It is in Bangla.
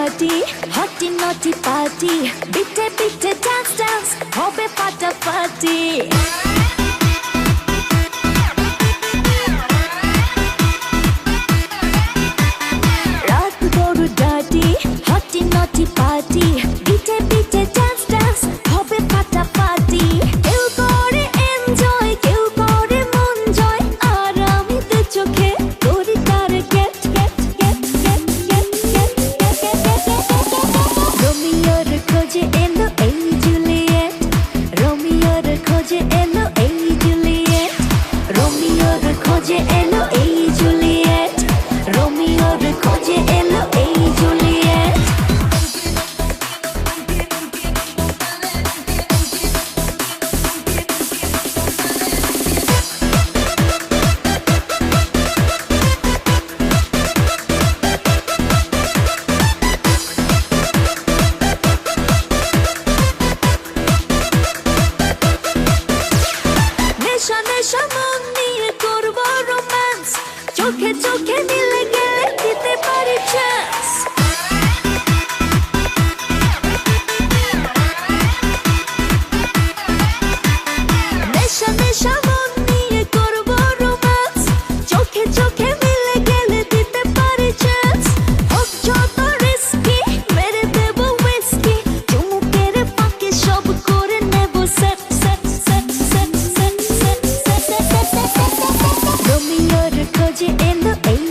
dirty, hotty naughty party. Bitte bitte dance dance, hobe ফাটাফাটি। রাত বড় dirty, hotty naughty party. Bitte bitte dance dance, hobe ফাটাফাটি। কেউ করে enjoy, কেউ করে মন জয়, আর আমি দু চোখে করি target, get, get, get, get, get, get, get, get, get. রোমিওর খোঁজে এলো এই জুলিয়েট, রোমিওর খোঁজে এলো এই জুলিয়েট, রোমিওর খোঁজে এলো এই জুলিয়েট, রোমিওর খোঁজে এলো এই জুলিয়েট। নেশা নেশা মন নিয়ে করবো রোম্যান্স, চোখে চোখে মিলে গেলে দিতে পারি চান্স। নেশা নেশা মন নিয়ে করবো রোম্যান্স, চোখে চোখে মিলে গেলে দিতে পারি চান্স। হোক যত রিস্কি, মেরে দেবো হুইস্কি, চুমুকের ফাঁকে সব করে নেবো set set set set set set set set set. রোমিওর খোঁজে এলো এই